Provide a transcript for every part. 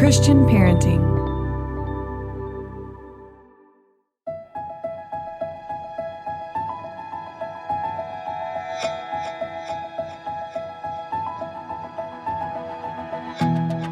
Christian parenting.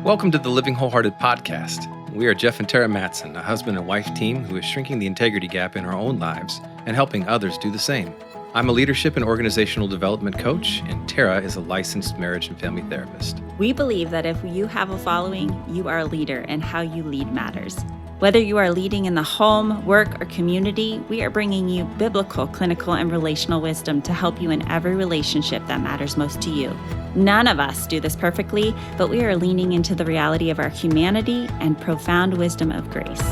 Welcome to the Living Wholehearted podcast. We are Jeff and Tara Matson, a husband and wife team who is shrinking the integrity gap in our own lives and helping others do the same. I'm a leadership and organizational development coach, and Tara is a licensed marriage and family therapist. We believe that if you have a following, you are a leader, and how you lead matters. Whether you are leading in the home, work, or community, we are bringing you biblical, clinical, and relational wisdom to help you in every relationship that matters most to you. None of us do this perfectly, but we are leaning into the reality of our humanity and profound wisdom of grace.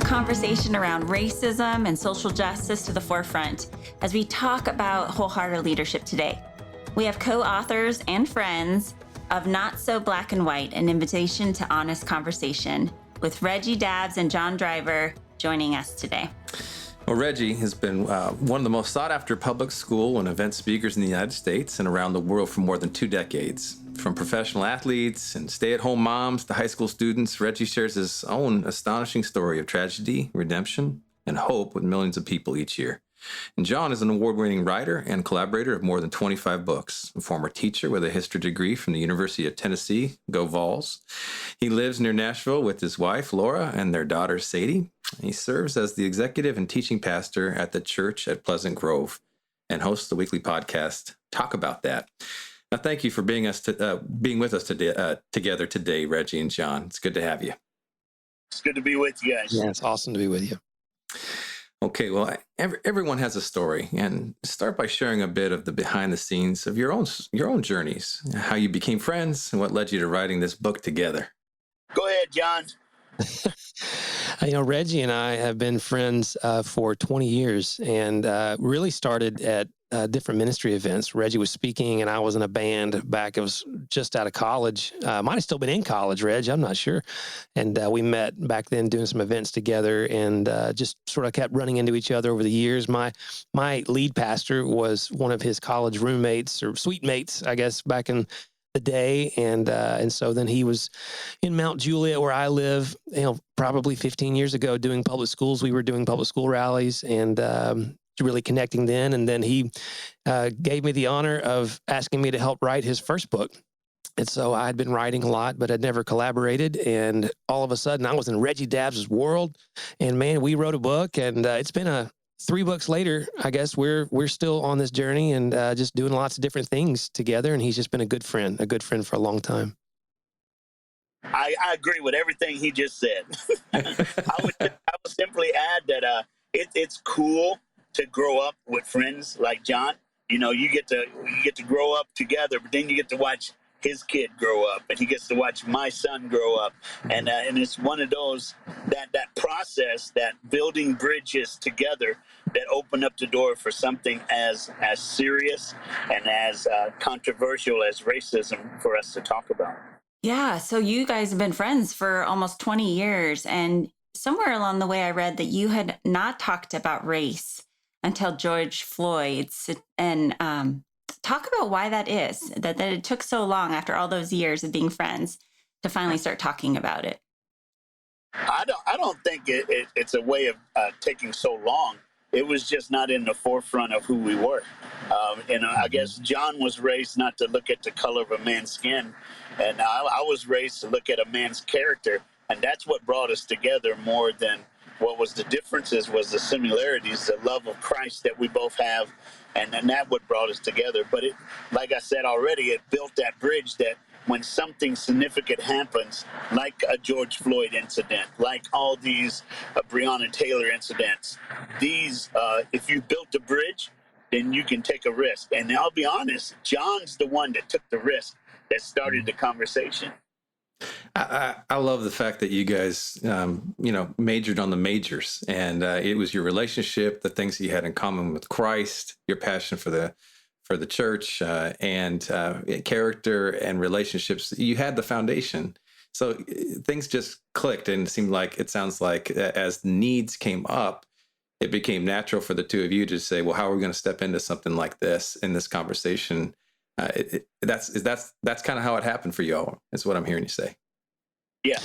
Conversation around racism and social justice to the forefront as we talk about wholehearted leadership today. We have co-authors and friends of Not So Black and White, an invitation to honest conversation, with Reggie Dabbs and John Driver joining us today. Well, Reggie has been one of the most sought-after public school and event speakers in the United States and around the world for more than 2 decades. From professional athletes and stay-at-home moms to high school students, Reggie shares his own astonishing story of tragedy, redemption, and hope with millions of people each year. And John is an award-winning writer and collaborator of more than 25 books, a former teacher with a history degree from the University of Tennessee, Go Vols. He lives near Nashville with his wife, Laura, and their daughter, Sadie. He serves as the executive and teaching pastor at the church at Pleasant Grove and hosts the weekly podcast, Talk About That. Now, thank you for being with us together today, Reggie and John. It's good to have you. It's good to be with you guys. Yeah, it's awesome to be with you. Okay, well, everyone has a story, and start by sharing a bit of the behind the scenes of your own journeys, how you became friends, and what led you to writing this book together. Go ahead, John. Reggie and I have been friends for 20 years and really started at different ministry events. Reggie was speaking and I was in a band back. It was just out of college. Might have still been in college, Reg. I'm not sure. And we met back then doing some events together and just sort of kept running into each other over the years. My lead pastor was one of his college roommates or suite mates, I guess, back in the day. And so then he was in Mount Juliet where I live, probably 15 years ago doing public schools. We were doing public school rallies and really connecting then. And then he gave me the honor of asking me to help write his first book. And so I had been writing a lot, but I'd never collaborated. And all of a sudden I was in Reggie Dabbs' world. And man, we wrote a book and it's been 3 books later, I guess we're still on this journey and just doing lots of different things together. And he's just been a good friend for a long time. I agree with everything he just said. I would simply add that it's cool to grow up with friends like John. You get to grow up together, but then you get to watch his kid grow up, and he gets to watch my son grow up, and it's one of those that process, that building bridges together, that open up the door for something as serious and as controversial as racism for us to talk about. Yeah, so you guys have been friends for almost 20 years, and somewhere along the way I read that you had not talked about race until George Floyd's, and talk about why that is, that it took so long after all those years of being friends to finally start talking about it. I don't think it's a way of taking so long. It was just not in the forefront of who we were. I guess John was raised not to look at the color of a man's skin, and I was raised to look at a man's character, and that's what brought us together more than what was the differences was the similarities, the love of Christ that we both have, and that what brought us together. But it, like I said already, it built that bridge that when something significant happens, like a George Floyd incident, like all these Breonna Taylor incidents, these, if you built a bridge, then you can take a risk. And I'll be honest, John's the one that took the risk that started the conversation. I love the fact that you guys, majored on the majors, and it was your relationship, the things that you had in common with Christ, your passion for the church, and character and relationships. You had the foundation So things just clicked, and it sounds like as needs came up, it became natural for the two of you to say, well, how are we going to step into something like this in this conversation? That's kind of how it happened for y'all, is what I'm hearing you say. Yeah.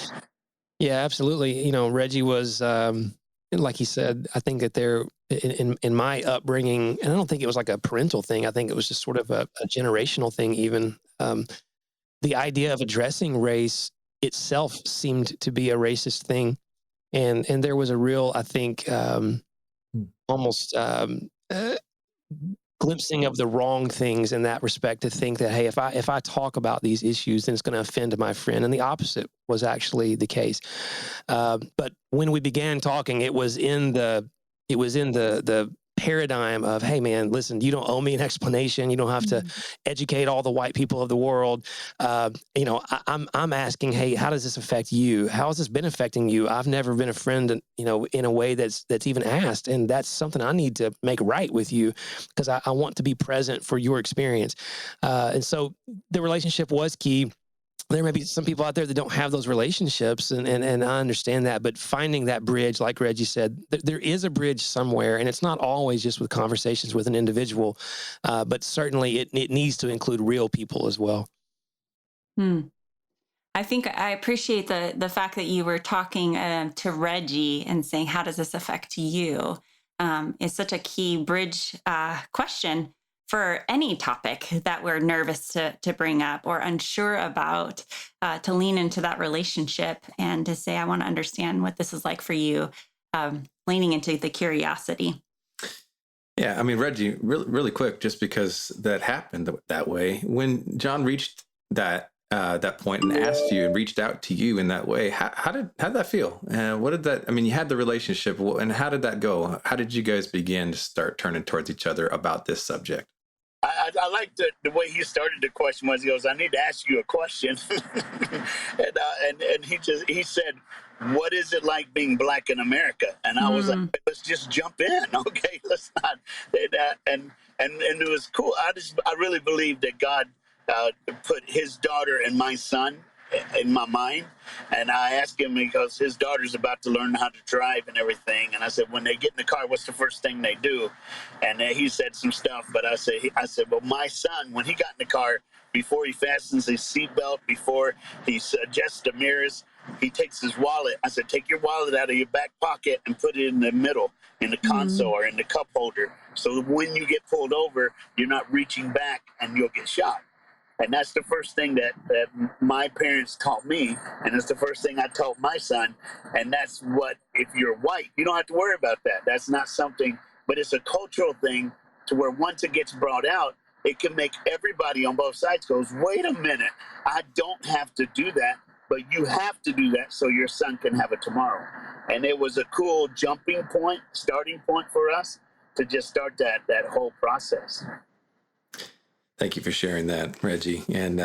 Yeah, absolutely. Reggie was, like he said, I think that in my upbringing, and I don't think it was like a parental thing. I think it was just sort of a generational thing, even. The idea of addressing race itself seemed to be a racist thing. And there was a real, I think, almost glimpsing of the wrong things in that respect, to think that, hey, if I talk about these issues, then it's going to offend my friend. And the opposite was actually the case. But when we began talking, it was in the paradigm of, hey man, listen, you don't owe me an explanation. You don't have to educate all the white people of the world. I'm asking, hey, how does this affect you? How has this been affecting you? I've never been a friend, in a way that's even asked, and that's something I need to make right with you, because I want to be present for your experience. And so the relationship was key. There may be some people out there that don't have those relationships, and I understand that, but finding that bridge, like Reggie said, there is a bridge somewhere, and it's not always just with conversations with an individual, but certainly it needs to include real people as well. I think I appreciate the fact that you were talking to Reggie and saying, how does this affect you? Is such a key bridge question for any topic that we're nervous to bring up or unsure about, to lean into that relationship and to say, I want to understand what this is like for you, leaning into the curiosity. Yeah, I mean, Reggie, really quick, just because that happened that way, when John reached that point and asked you and reached out to you in that way, how did that feel? What did that? I mean, you had the relationship, and how did that go? How did you guys begin to start turning towards each other about this subject? I like the way he started the question. Was he goes, I need to ask you a question, and he said, what is it like being Black in America? And I was like, let's just jump in, okay? Let's not. And it was cool. I really believe that God put His daughter and my son in my mind, and I asked him, because his daughter's about to learn how to drive and everything, and I said, when they get in the car, what's the first thing they do? And he said some stuff, but I said, well, my son, when he got in the car, before he fastens his seatbelt, before he adjusts the mirrors, he takes his wallet. I said, take your wallet out of your back pocket and put it in the middle, in the console or in the cup holder, so when you get pulled over, you're not reaching back and you'll get shot. And that's the first thing that my parents taught me. And it's the first thing I taught my son. And that's what, if you're white, you don't have to worry about that. That's not something, but it's a cultural thing, to where once it gets brought out, it can make everybody on both sides goes, wait a minute, I don't have to do that, but you have to do that so your son can have a tomorrow. And it was a cool jumping point, starting point for us to just start that whole process. Thank you for sharing that, Reggie. And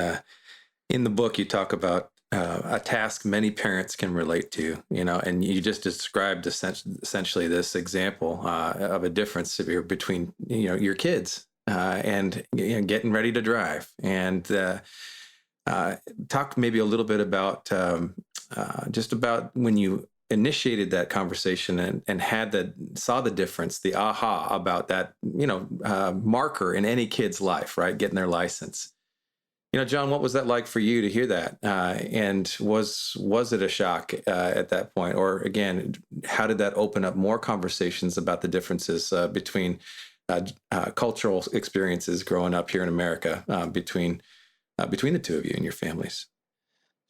in the book, you talk about a task many parents can relate to, and you just described essentially this example of a difference between, your kids and getting ready to drive. And talk maybe a little bit about just about when you initiated that conversation and saw the difference, the aha about that, marker in any kid's life, right? Getting their license. John, what was that like for you to hear that? And was it a shock at that point? Or again, how did that open up more conversations about the differences between cultural experiences growing up here in America, between the two of you and your families?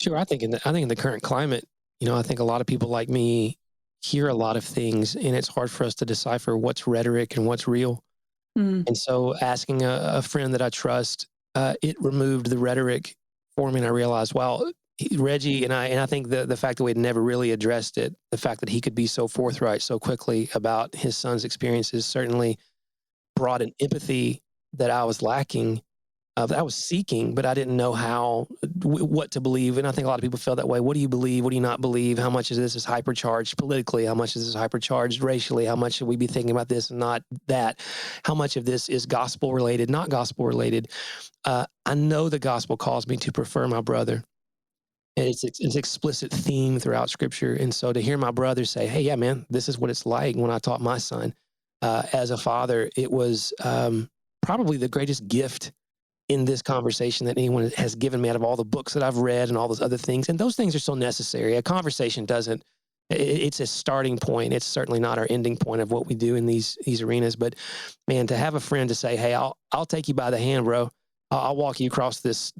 Sure. I think in the current climate, I think a lot of people like me hear a lot of things, and it's hard for us to decipher what's rhetoric and what's real. And so asking a friend that I trust, it removed the rhetoric for me, and I realized, wow, Reggie and I think the fact that we'd never really addressed it, the fact that he could be so forthright so quickly about his son's experiences, certainly brought an empathy that I was lacking, that I was seeking, but I didn't know what to believe. And I think a lot of people feel that way. What do you believe? What do you not believe? How much of this is hypercharged politically? How much is this hypercharged racially? How much should we be thinking about this and not that? How much of this is gospel related, not gospel related? I know the gospel calls me to prefer my brother. And it's an explicit theme throughout Scripture. And so to hear my brother say, "Hey, yeah, man, this is what it's like when I taught my son," as a father, it was probably the greatest gift in this conversation that anyone has given me out of all the books that I've read and all those other things. And those things are so necessary. A conversation doesn't. It's a starting point. It's certainly not our ending point of what we do in these arenas. But man, to have a friend to say, "Hey, I'll take you by the hand, bro. I'll walk you across this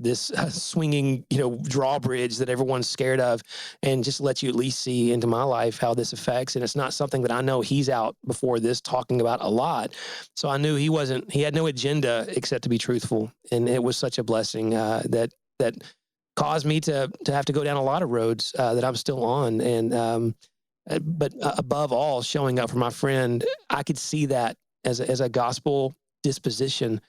swinging, drawbridge that everyone's scared of, and just let you at least see into my life how this affects." And it's not something that I know he's out before this talking about a lot. So I knew he had no agenda except to be truthful. And it was such a blessing that caused me to have to go down a lot of roads that I'm still on. And but above all, showing up for my friend, I could see that as a gospel disposition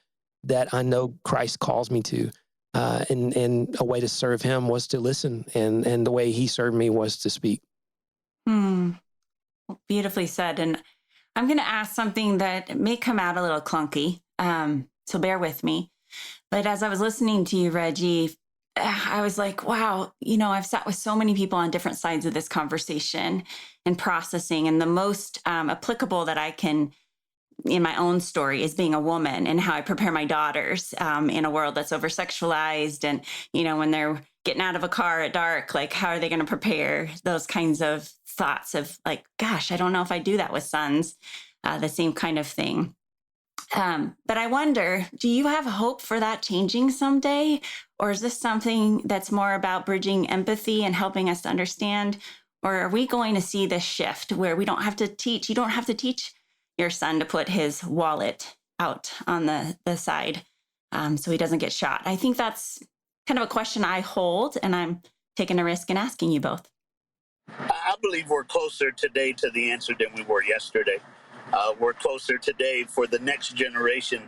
that I know Christ calls me to. And a way to serve him was to listen, and the way he served me was to speak. Beautifully said. And I'm going to ask something that may come out a little clunky, so bear with me. But as I was listening to you, Reggie, I was like, wow, I've sat with so many people on different sides of this conversation and processing. And the most applicable that I can in my own story is being a woman and how I prepare my daughters in a world that's over sexualized. And, when they're getting out of a car at dark, like, how are they going to prepare? Those kinds of thoughts of like, gosh, I don't know if I do that with sons, the same kind of thing. But I wonder, do you have hope for that changing someday? Or is this something that's more about bridging empathy and helping us to understand? Or are we going to see this shift where you don't have to teach your son to put his wallet out on the side so he doesn't get shot? I think that's kind of a question I hold, and I'm taking a risk in asking you both. I believe we're closer today to the answer than we were yesterday. We're closer today for the next generation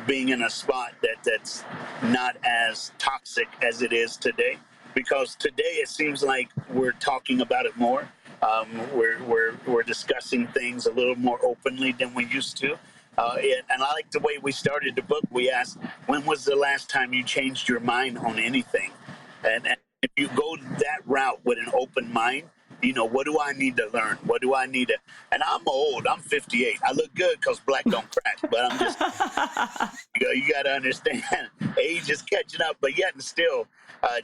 being in a spot that's not as toxic as it is today. Because today it seems like we're talking about it more. We're discussing things a little more openly than we used to. And I like the way we started the book. We asked, when was the last time you changed your mind on anything? And if you go that route with an open mind, what do I need to learn? What do I need to? And I'm old. I'm 58. I look good because black don't crack. But I'm just, you got to understand, age is catching up. But yet and still,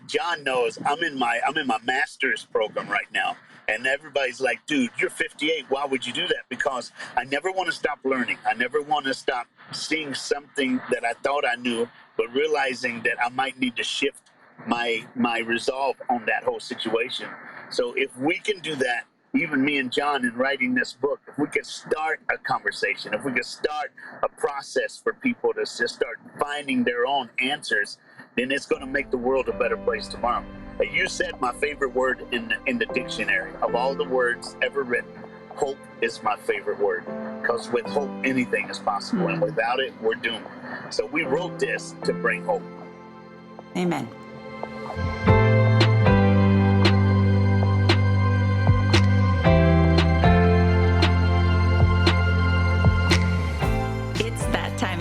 John knows I'm in my master's program right now. And everybody's like, dude, you're 58. Why would you do that? Because I never want to stop learning. I never want to stop seeing something that I thought I knew, but realizing that I might need to shift my resolve on that whole situation. So if we can do that, even me and John in writing this book, if we could start a conversation, if we could start a process for people to just start finding their own answers, then it's going to make the world a better place tomorrow. You said my favorite word in the dictionary. Of all the words ever written, hope is my favorite word. Because with hope, anything is possible. And without it, we're doomed. So we wrote this to bring hope. Amen.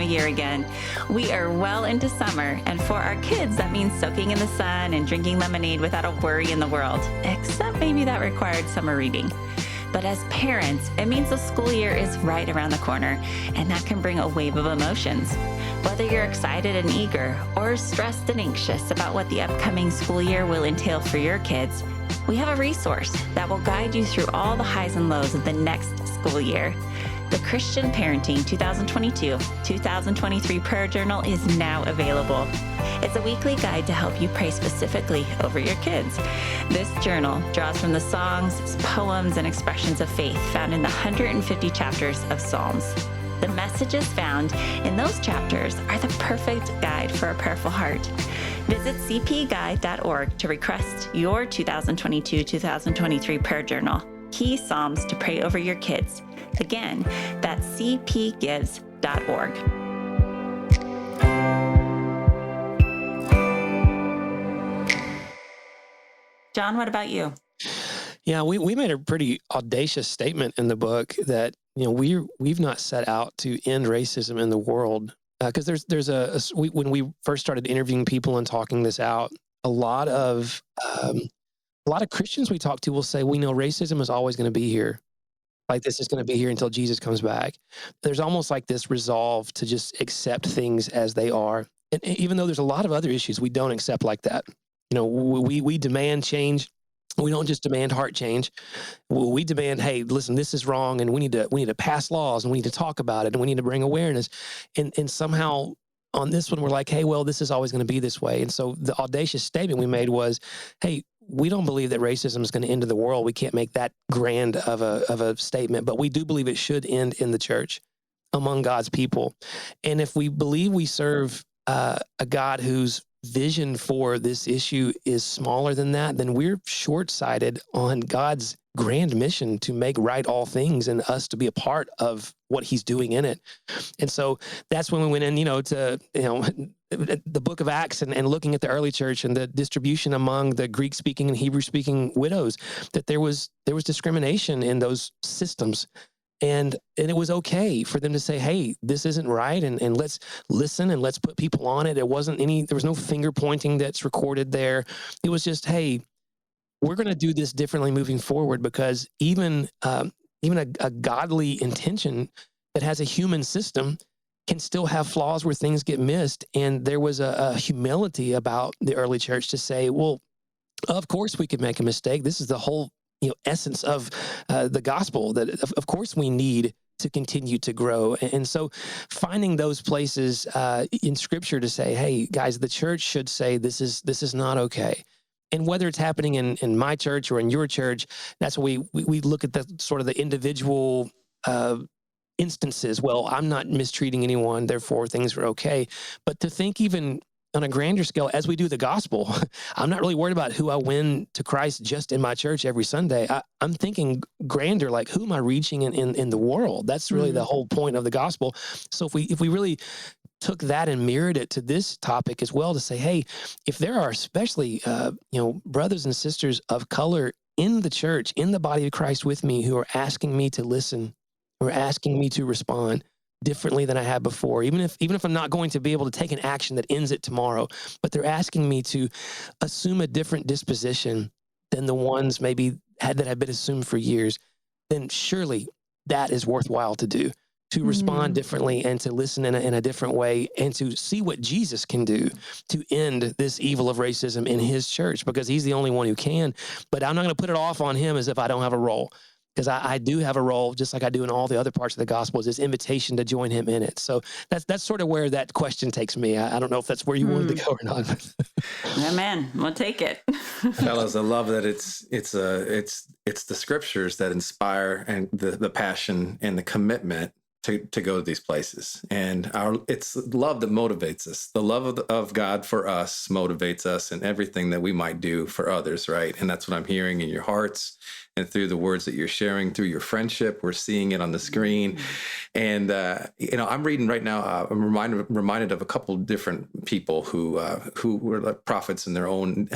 Year again. We are well into summer, and for our kids, that means soaking in the sun and drinking lemonade without a worry in the world, except maybe that required summer reading. But as parents, it means the school year is right around the corner, and that can bring a wave of emotions. Whether you're excited and eager or stressed and anxious about what the upcoming school year will entail for your kids, we have a resource that will guide you through all the highs and lows of the next school year. The Christian Parenting 2022-2023 Prayer Journal is now available. It's a weekly guide to help you pray specifically over your kids. This journal draws from the songs, poems, and expressions of faith found in the 150 chapters of Psalms. The messages found in those chapters are the perfect guide for a prayerful heart. Visit cpguide.org to request your 2022-2023 Prayer Journal, Key Psalms to Pray Over Your Kids. Again, that's cpgives.org. John, what about you? Yeah, we made a pretty audacious statement in the book that we've not set out to end racism in the world, because when we first started interviewing people and talking this out, a lot of a lot of Christians we talk to will say, we know racism is always going to be here. Like this is going to be here until Jesus comes back. There's almost like this resolve to just accept things as they are. And even though there's a lot of other issues we don't accept like that. We demand change. We don't just demand heart change. We demand, hey, listen, this is wrong, and we need to pass laws, and we need to talk about it, and we need to bring awareness. And somehow on this one, we're like, hey, well, this is always going to be this way. And so the audacious statement we made was, hey, we don't believe that racism is going to end the world. We can't make that grand of a statement, but we do believe it should end in the church among God's people. And if we believe we serve a God whose vision for this issue is smaller than that, then we're short-sighted on God's grand mission to make right all things and us to be a part of what he's doing in it. And so that's when we went in, to the book of Acts and looking at the early church and the distribution among the Greek-speaking and Hebrew-speaking widows, that there was discrimination in those systems. And it was okay for them to say, hey, this isn't right. And let's listen and let's put people on it. There was no finger pointing that's recorded there. It was just, hey, we're going to do this differently moving forward, because even a godly intention that has a human system can still have flaws where things get missed. And there was a humility about the early church to say, well, of course we could make a mistake. This is the whole essence of the gospel, that of course we need to continue to grow. And so finding those places in scripture to say, hey, guys, the church should say this is not okay. And whether it's happening in my church or in your church, that's what we look at the sort of the individual instances. Well, I'm not mistreating anyone, therefore things are okay. But to think even on a grander scale, as we do the gospel, I'm not really worried about who I win to Christ just in my church every Sunday. I'm thinking grander, like who am I reaching in the world? That's really the whole point of the gospel. So if we really took that and mirrored it to this topic as well, to say, hey, if there are especially brothers and sisters of color in the church, in the body of Christ with me, who are asking me to listen, who are asking me to respond differently than I had before, even if I'm not going to be able to take an action that ends it tomorrow, but they're asking me to assume a different disposition than the ones maybe that have been assumed for years, then surely that is worthwhile to do, to respond differently and to listen in a different way, and to see what Jesus can do to end this evil of racism in his church, because he's the only one who can. But I'm not going to put it off on him as if I don't have a role, because I do have a role, just like I do in all the other parts of the gospel, is this invitation to join him in it. So that's sort of where that question takes me. I don't know if that's where you wanted to go or not. Amen. We'll take it. Fellas, I love that it's the scriptures that inspire and the passion and the commitment to go to these places. And it's love that motivates us. The love of God for us motivates us in everything that we might do for others, right? And that's what I'm hearing in your hearts and through the words that you're sharing, through your friendship. We're seeing it on the screen. And, I'm reading right now, I'm reminded of a couple of different people who were like prophets in their own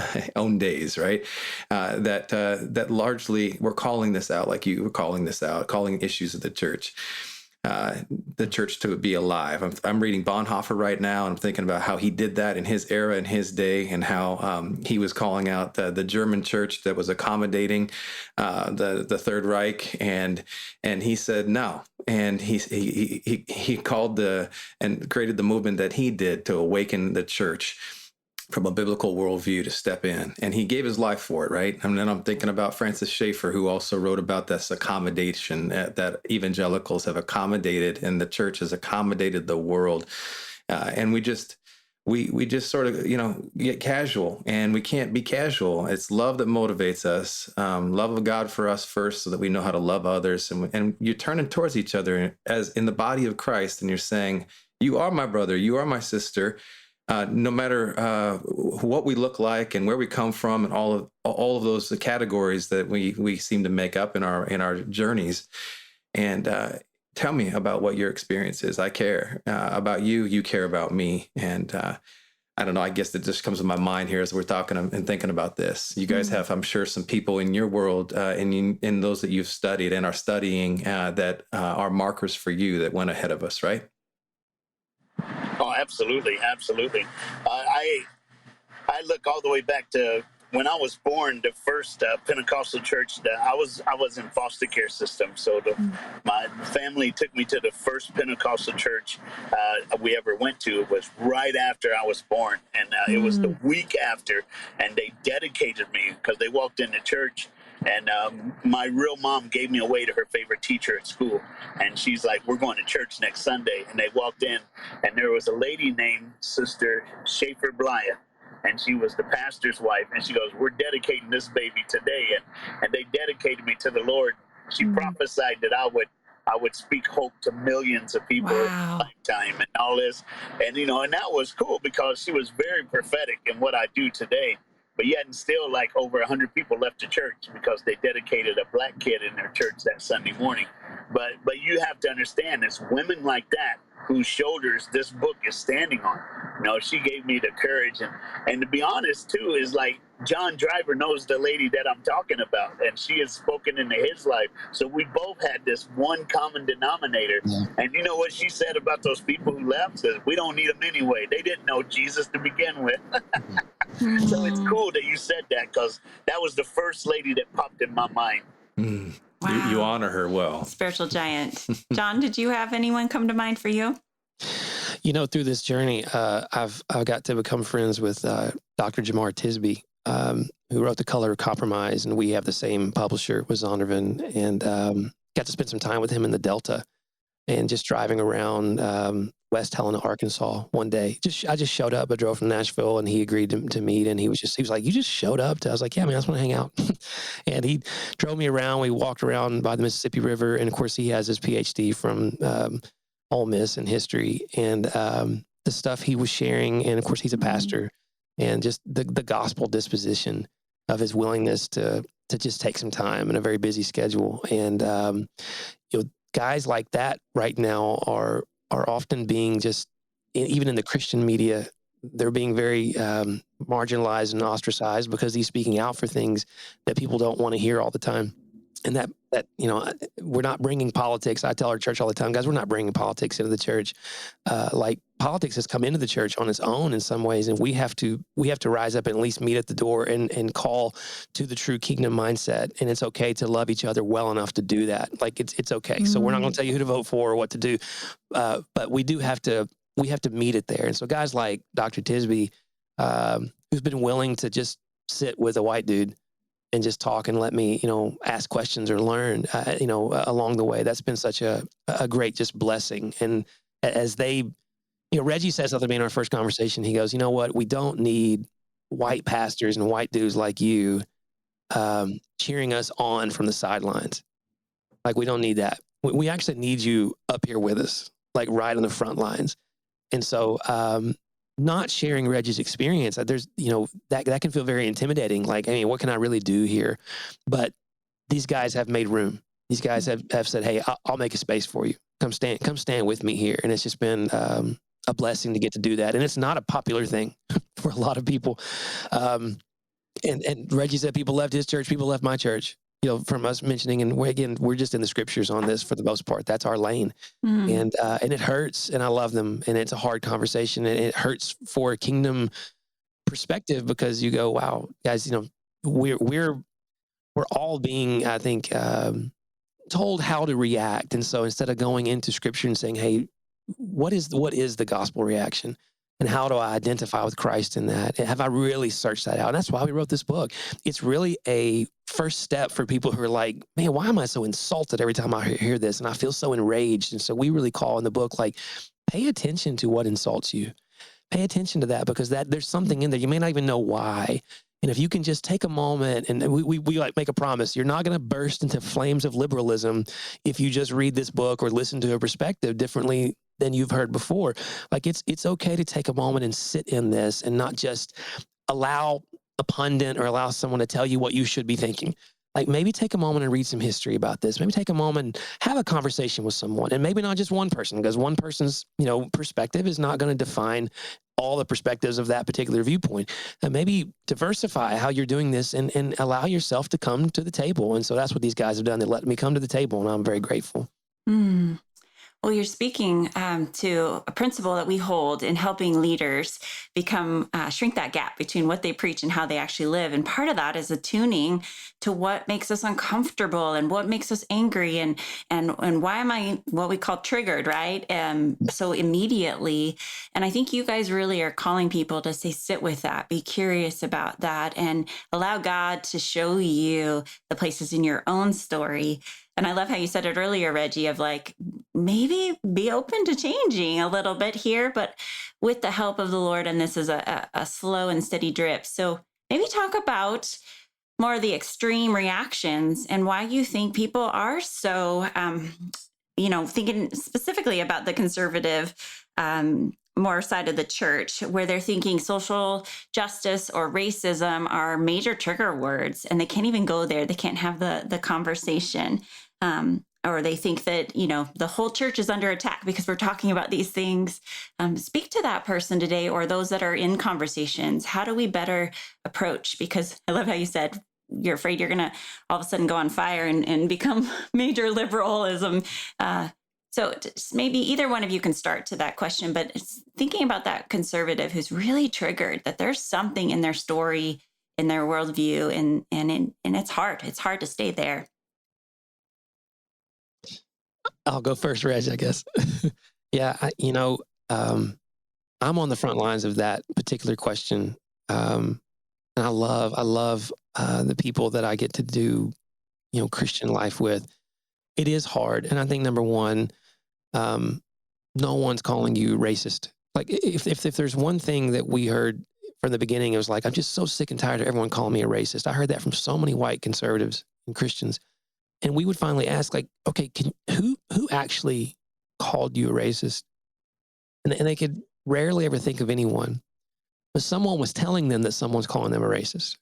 days, right? That largely were calling this out, like you were calling this out, calling issues of the church to be alive. I'm reading Bonhoeffer right now, and I'm thinking about how he did that in his era, in his day, and how he was calling out the German church that was accommodating the Third Reich, and he said no, and he called and created the movement that he did to awaken the church from a biblical worldview to step in. And he gave his life for it, right? And then I'm thinking about Francis Schaeffer, who also wrote about this accommodation that evangelicals have accommodated, and the church has accommodated the world. And we just sort of, get casual, and we can't be casual. It's love that motivates us, love of God for us first, so that we know how to love others. And you're turning towards each other as in the body of Christ, and you're saying, you are my brother, you are my sister. No matter what we look like and where we come from, and all of those categories that we seem to make up in our journeys. And tell me about what your experience is. I care about you. You care about me. And I don't know. I guess that just comes to my mind here as we're talking and thinking about this. You guys have, I'm sure, some people in your world, in those that you've studied and are studying, that are markers for you that went ahead of us, right? Oh, absolutely, absolutely. I look all the way back to when I was born, the first Pentecostal church that I was in foster care system. So my family took me to the first Pentecostal church we ever went to. It was right after I was born, and it was the week after, and they dedicated me because they walked into church. And my real mom gave me away to her favorite teacher at school. And she's like, we're going to church next Sunday. And they walked in, and there was a lady named Sister Schaefer Blyant. And she was the pastor's wife. And she goes, we're dedicating this baby today. And they dedicated me to the Lord. She prophesied that I would speak hope to millions of people in a lifetime and all this. And, and that was cool because she was very prophetic in what I do today. But yet and still, like, over 100 people left the church because they dedicated a black kid in their church that Sunday morning. But you have to understand, it's women like that whose shoulders this book is standing on. She gave me the courage. And to be honest, too, is like John Driver knows the lady that I'm talking about, and she has spoken into his life. So we both had this one common denominator. Yeah. And you know what she said about those people who left? Says, we don't need them anyway. They didn't know Jesus to begin with. So it's cool that you said that, because that was the first lady that popped in my mind. Wow. You honor her well. Spiritual giant. John, did you have anyone come to mind for you? Through this journey, I've got to become friends with Dr. Jamar Tisby, who wrote The Color of Compromise, and we have the same publisher with Zondervan, and got to spend some time with him in the Delta, and just driving around West Helena, Arkansas one day. I just showed up. I drove from Nashville, and he agreed to meet, and he was like, you just showed up? I was like, yeah, man, I just want to hang out. And he drove me around. We walked around by the Mississippi River, and of course he has his PhD from Ole Miss in history, and the stuff he was sharing, and of course he's a pastor, and just the gospel disposition of his willingness to just take some time in a very busy schedule. And guys like that right now are often being just, even in the Christian media, they're being very marginalized and ostracized because he's speaking out for things that people don't want to hear all the time. And that we're not bringing politics. I tell our church all the time, guys, we're not bringing politics into the church. Like, politics has come into the church on its own in some ways, and we have to rise up and at least meet at the door and call to the true kingdom mindset. And it's okay to love each other well enough to do that. Like, it's okay. So we're not going to tell you who to vote for or what to do, but we have to meet it there. And so guys like Dr. Tisby, who's been willing to just sit with a white dude and just talk and let me, ask questions or learn, along the way. That's been such a great just blessing. And as they, Reggie says something to me in our first conversation. He goes, you know what? We don't need white pastors and white dudes like you cheering us on from the sidelines. Like, we don't need that. We actually need you up here with us, like right on the front lines. And so, not sharing Reggie's experience, there's, that can feel very intimidating. Like, I mean, what can I really do here? But these guys have made room. These guys have said, hey, I'll make a space for you. Come stand with me here. And it's just been a blessing to get to do that. And it's not a popular thing for a lot of people. And Reggie said people left his church, people left my church, from us mentioning, and we're just in the scriptures on this for the most part. That's our lane. And it hurts, and I love them, and it's a hard conversation, and it hurts for a kingdom perspective, because you go, wow, guys, we're all being, I think, told how to react. And so instead of going into scripture and saying, hey, what is the gospel reaction? And how do I identify with Christ in that? Have I really searched that out? And that's why we wrote this book. It's really a first step for people who are like, man, why am I so insulted every time I hear this? And I feel so enraged. And so we really call in the book, like, pay attention to what insults you. Pay attention to that, because there's something in there. You may not even know why. And if you can just take a moment, and we like make a promise, you're not going to burst into flames of liberalism if you just read this book or listen to a perspective differently than you've heard before. Like, it's okay to take a moment and sit in this, and not just allow a pundit or allow someone to tell you what you should be thinking. Like, maybe take a moment and read some history about this. Maybe take a moment and have a conversation with someone, and maybe not just one person, because one person's, perspective is not going to define all the perspectives of that particular viewpoint. And maybe diversify how you're doing this, and allow yourself to come to the table. And so that's what these guys have done. They let me come to the table, and I'm very grateful. Well, you're speaking to a principle that we hold in helping leaders become shrink that gap between what they preach and how they actually live. And part of that is attuning to what makes us uncomfortable and what makes us angry, and why am I what we call triggered, right? So immediately. And I think you guys really are calling people to say, sit with that, be curious about that, and allow God to show you the places in your own story. And I love how you said it earlier, Reggie, of like, maybe be open to changing a little bit here, but with the help of the Lord. And this is a slow and steady drip. So maybe talk about more of the extreme reactions and why you think people are so, thinking specifically about the conservative, more side of the church, where they're thinking social justice or racism are major trigger words, and they can't even go there. They can't have the conversation. Or they think that, the whole church is under attack because we're talking about these things. Speak to that person today, or those that are in conversations. How do we better approach? Because I love how you said you're afraid you're going to all of a sudden go on fire and become major liberalism. So maybe either one of you can start to that question, but it's thinking about that conservative who's really triggered, that there's something in their story, in their worldview, and it's hard. It's hard to stay there. I'll go first, Reg, I guess. Yeah, I'm on the front lines of that particular question. And I love the people that I get to do, Christian life with. It is hard. And I think number one, no one's calling you racist. Like if there's one thing that we heard from the beginning, it was like, I'm just so sick and tired of everyone calling me a racist. I heard that from so many white conservatives and Christians. And we would finally ask, like, okay, who actually called you a racist? And they could rarely ever think of anyone, but someone was telling them that someone's calling them a racist.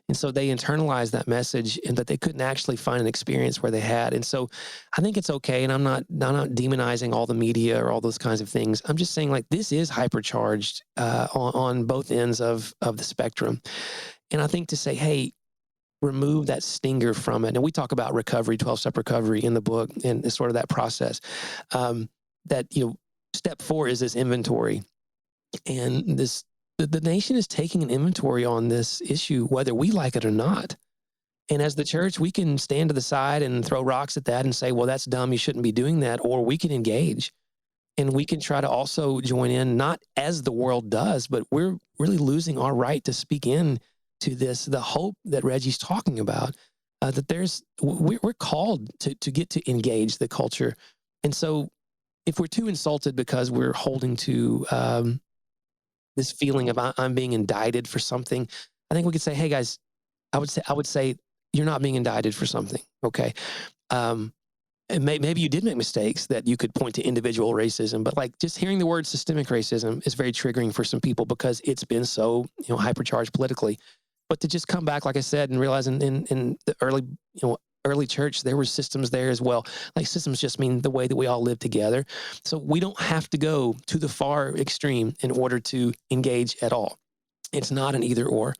And so they internalized that message, and that they couldn't actually find an experience where they had. And so I think it's okay. And I'm not demonizing all the media or all those kinds of things. I'm just saying, like, this is hypercharged on both ends of the spectrum. And I think to say, hey, remove that stinger from it. And we talk about recovery, 12-step recovery in the book, and it's sort of that process. That, step 4 is this inventory. And the nation is taking an inventory on this issue, whether we like it or not. And as the church, we can stand to the side and throw rocks at that and say, well, that's dumb, you shouldn't be doing that. Or we can engage. And we can try to also join in, not as the world does, but we're really losing our right to speak in to this, the hope that Reggie's talking about, that we're called to get to engage the culture. And so if we're too insulted because we're holding to this feeling of I'm being indicted for something, I think we could say, hey guys, I would say you're not being indicted for something. Okay. And maybe you did make mistakes that you could point to individual racism, but like just hearing the word systemic racism is very triggering for some people because it's been so, hypercharged politically. But to just come back, like I said, and realize in the early church, there were systems there as well. Like systems just mean the way that we all live together. So we don't have to go to the far extreme in order to engage at all. It's not an either or.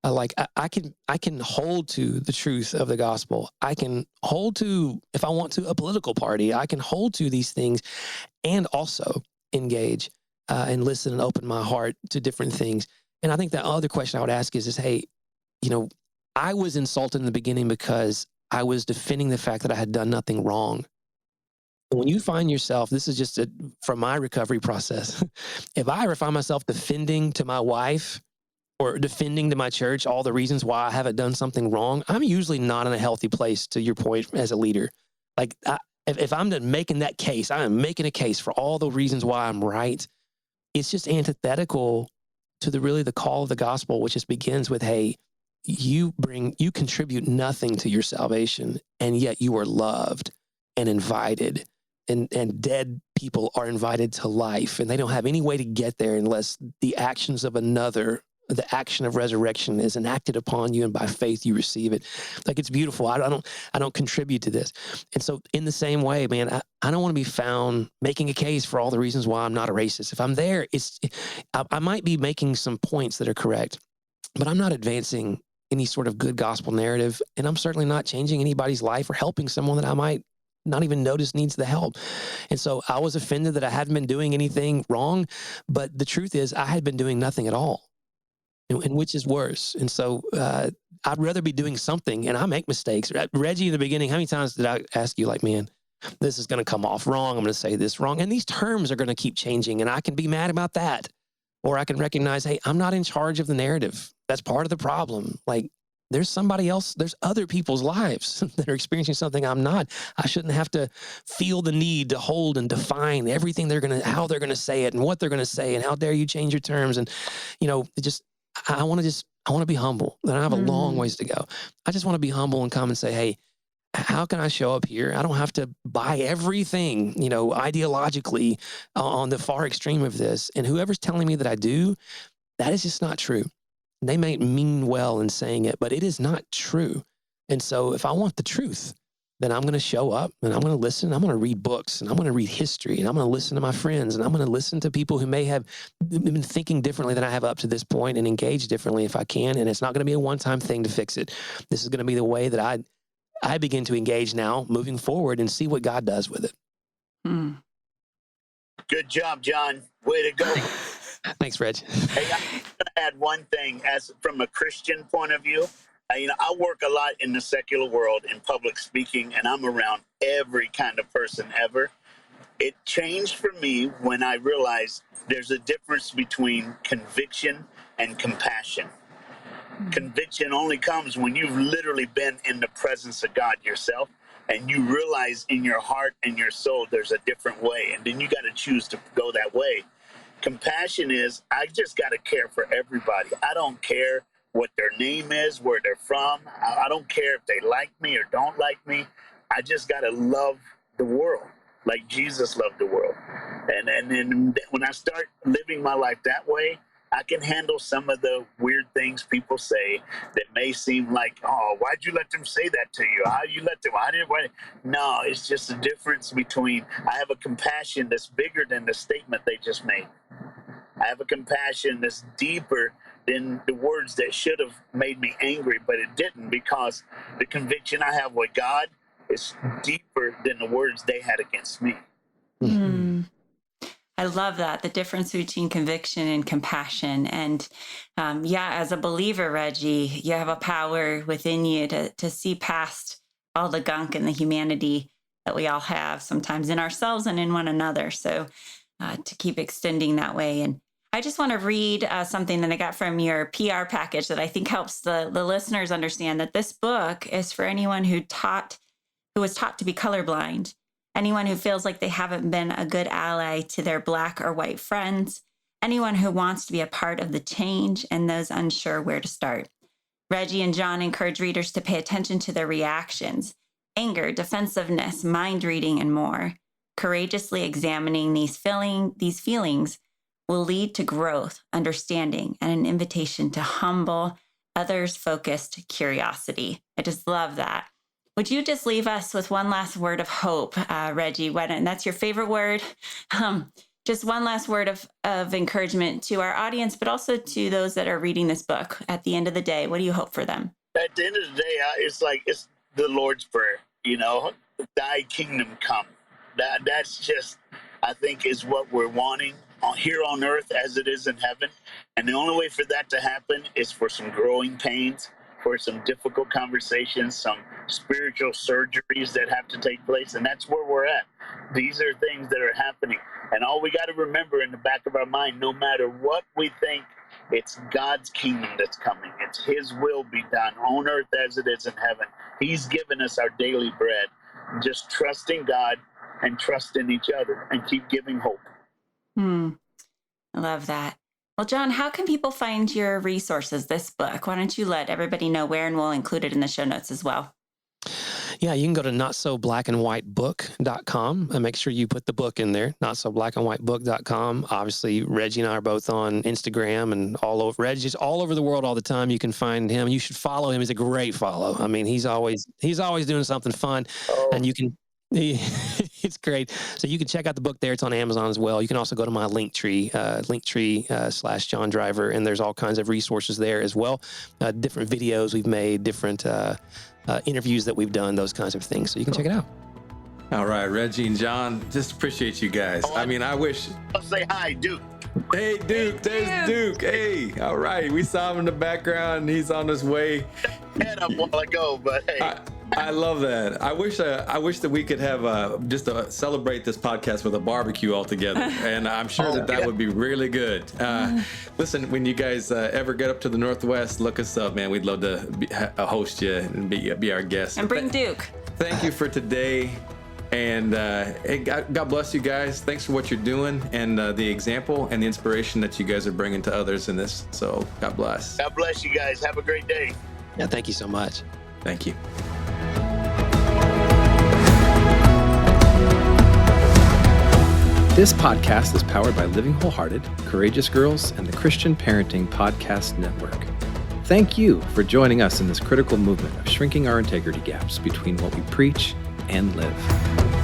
I can hold to the truth of the gospel. I can hold to, if I want to, a political party. I can hold to these things and also engage and listen and open my heart to different things. And I think the other question I would ask is hey, I was insulted in the beginning because I was defending the fact that I had done nothing wrong. And when you find yourself, this is just from my recovery process, if I ever find myself defending to my wife or defending to my church all the reasons why I haven't done something wrong, I'm usually not in a healthy place, to your point, as a leader. Like, if I'm making that case, I am making a case for all the reasons why I'm right. It's just antithetical to the call of the gospel, which just begins with, hey, you contribute nothing to your salvation, and yet you are loved and invited, and dead people are invited to life, and they don't have any way to get there unless the actions of another, the action of resurrection, is enacted upon you, and by faith you receive it. Like, it's beautiful. I don't contribute to this. And so in the same way, man, I don't want to be found making a case for all the reasons why I'm not a racist. If I'm there, I might be making some points that are correct, but I'm not advancing any sort of good gospel narrative, and I'm certainly not changing anybody's life or helping someone that I might not even notice needs the help. And so I was offended that I hadn't been doing anything wrong, but the truth is I had been doing nothing at all. And which is worse. And so I'd rather be doing something, and I make mistakes. Reggie, in the beginning, how many times did I ask you, like, man, this is going to come off wrong. I'm going to say this wrong. And these terms are going to keep changing, and I can be mad about that. Or I can recognize, hey, I'm not in charge of the narrative. That's part of the problem. Like, there's somebody else, there's other people's lives that are experiencing something I'm not. I shouldn't have to feel the need to hold and define everything how they're going to say it and what they're going to say and how dare you change your terms. And, I want to be humble. And I have a long ways to go. I just want to be humble and come and say, hey, how can I show up here? I don't have to buy everything, ideologically on the far extreme of this. And whoever's telling me that I do, that is just not true. They may mean well in saying it, but it is not true. And so if I want the truth, then I'm going to show up and I'm going to listen. I'm going to read books and I'm going to read history and I'm going to listen to my friends and I'm going to listen to people who may have been thinking differently than I have up to this point and engage differently if I can. And it's not going to be a one-time thing to fix it. This is going to be the way that I begin to engage now moving forward and see what God does with it. Good job, John. Way to go. Thanks, Reg. Hey, I'm going to add one thing from a Christian point of view. I work a lot in the secular world in public speaking, and I'm around every kind of person ever. It changed for me when I realized there's a difference between conviction and compassion. Conviction only comes when you've literally been in the presence of God yourself, and you realize in your heart and your soul there's a different way, and then you got to choose to go that way. Compassion is, I just got to care for everybody. I don't care what their name is, where they're from. I don't care if they like me or don't like me. I just got to love the world like Jesus loved the world. And then when I start living my life that way, I can handle some of the weird things people say that may seem like, oh, why'd you let them say that to you? How you let them? No, it's just a difference between, I have a compassion that's bigger than the statement they just made. I have a compassion that's deeper than the words that should have made me angry, but it didn't, because the conviction I have with God is deeper than the words they had against me. I love that, the difference between conviction and compassion. And as a believer, Reggie, you have a power within you to see past all the gunk and the humanity that we all have sometimes in ourselves and in one another. So to keep extending that way. And I just want to read something that I got from your PR package that I think helps the listeners understand that this book is for anyone who was taught to be colorblind, anyone who feels like they haven't been a good ally to their Black or white friends, anyone who wants to be a part of the change, and those unsure where to start. Reggie and John encourage readers to pay attention to their reactions, anger, defensiveness, mind reading, and more. Courageously examining these feelings will lead to growth, understanding, and an invitation to humble, others-focused curiosity. I just love that. Would you just leave us with one last word of hope, Reggie? And that's your favorite word. Just one last word of encouragement to our audience, but also to those that are reading this book. At the end of the day, what do you hope for them? At the end of the day, it's the Lord's Prayer. Thy kingdom come. That's just, I think, is what we're wanting here on earth as it is in heaven. And the only way for that to happen is for some growing pains, for some difficult conversations, some spiritual surgeries that have to take place. And that's where we're at. These are things that are happening. And all we got to remember in the back of our mind, no matter what we think, it's God's kingdom that's coming. It's His will be done on earth as it is in heaven. He's given us our daily bread. Just trust in God and trust in each other and keep giving hope. I love that. Well, John, how can people find your resources, this book? Why don't you let everybody know where, and we'll include it in the show notes as well. Yeah, you can go to notsoblackandwhitebook.com and make sure you put the book in there, notsoblackandwhitebook.com. Obviously, Reggie and I are both on Instagram and all over. Reggie's all over the world all the time. You can find him. You should follow him. He's a great follow. I mean, he's always doing something fun, and you can. It's great. So you can check out the book there. It's on Amazon as well. You can also go to my Linktree /John Driver, and there's all kinds of resources there as well. Different videos we've made, different interviews that we've done, those kinds of things. So you can check it out. All right, Reggie and John, just appreciate you guys. I mean, I wish. I'll say hi, Duke. Hey, Duke, there's Duke. Hey, all right. We saw him in the background. He's on his way. Head up while I go, but hey. I love that. I wish that we could have just celebrate this podcast with a barbecue all together, and I'm sure that would be really good. Listen, when you guys ever get up to the Northwest, look us up, man. We'd love to host you and be our guest. And bring Duke. Thank you for today. And hey, God bless you guys. Thanks for what you're doing and the example and the inspiration that you guys are bringing to others in this. So God bless. God bless you guys. Have a great day. Yeah, thank you so much. Thank you. This podcast is powered by Living Wholehearted, Courageous Girls, and the Christian Parenting Podcast Network. Thank you for joining us in this critical movement of shrinking our integrity gaps between what we preach and live.